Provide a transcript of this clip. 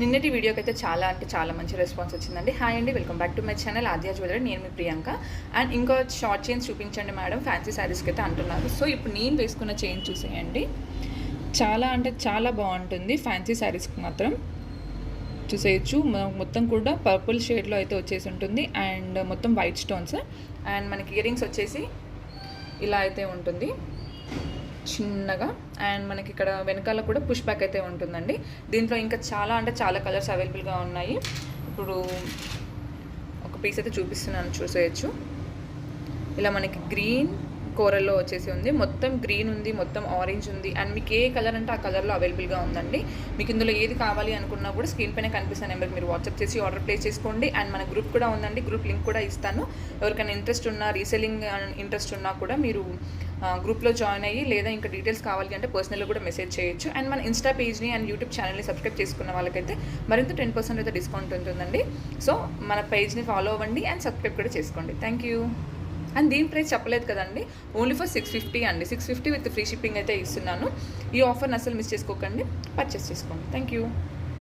నిన్నటి వీడియోకి అయితే చాలా అంటే చాలా మంచి రెస్పాన్స్ వచ్చిందండి. హాయ్ అండి, welcome back to my channel Aadya jewellery. నేను మీ ప్రియాంక. అండ్ ఇంకో షార్ట్ చైన్స్ చూపించండి మేడం ఫ్యాన్సీ శారీస్కి అయితే అంటున్నారు. సో ఇప్పుడు నేను వేసుకున్న చైన్ చూసేయండి. చాలా అంటే చాలా బాగుంటుంది. ఫ్యాన్సీ శారీస్కి మాత్రం చూసేయచ్చు. మొత్తం కూడా పర్పుల్ షేడ్లో అయితే వచ్చేసి ఉంటుంది. అండ్ మొత్తం వైట్ స్టోన్స్. అండ్ మనకి ఇయర్ రింగ్స్ వచ్చేసి ఇలా అయితే ఉంటుంది చిన్నగా. అండ్ మనకి ఇక్కడ వెనకాల కూడా పుష్ బ్యాక్ అయితే ఉంటుందండి. దీంట్లో ఇంకా చాలా అంటే చాలా కలర్స్ అవైలబుల్గా ఉన్నాయి. ఇప్పుడు ఒక పీస్ అయితే చూపిస్తున్నాను, చూసేయచ్చు. ఇలా మనకి గ్రీన్ కోరల్లో వచ్చేసి ఉంది. మొత్తం గ్రీన్ ఉంది, మొత్తం ఆరెంజ్ ఉంది. అండ్ మీకు ఏ కలర్ అంటే ఆ కలర్లో అవైలబుల్గా ఉందండి. మీకు ఇందులో ఏది కావాలి అనుకున్నా కూడా స్క్రీన్ పైన కనిపిస్తున్న నెంబర్కి మీరు వాట్సాప్ చేసి ఆర్డర్ ప్లేస్ చేసుకోండి. అండ్ మన గ్రూప్ కూడా ఉందండి, గ్రూప్ లింక్ కూడా ఇస్తాను. ఎవరికైనా ఇంట్రెస్ట్ ఉన్నా, రీసెల్లింగ్ ఇంట్రెస్ట్ ఉన్నా కూడా మీరు గ్రూప్లో జాయిన్ అయ్యి, లేదా ఇంకా డీటెయిల్స్ కావాలి అంటే పర్సనల్గా కూడా మెసేజ్ చేయొచ్చు. అండ్ మన ఇన్స్టా పేజ్ని అండ్ యూట్యూబ్ ఛానల్ని సబ్స్క్రైబ్ చేసుకున్న వాళ్ళకైతే మరింత 10% అయితే డిస్కౌంట్ ఉంటుందండి. సో మన పేజ్ని ఫాలో అవ్వండి అండ్ సబ్స్క్రైబ్ కూడా చేసుకోండి. Thank you. అండ్ దీని ప్రైస్ చెప్పలేదు కదండి, ఓన్లీ ఫర్ 650 అండి. 650 విత్ ఫ్రీ షిప్పింగ్ అయితే ఇస్తున్నాను. ఈ ఆఫర్ని అసలు మిస్ చేసుకోకండి, పర్చేస్ చేసుకోండి. Thank you.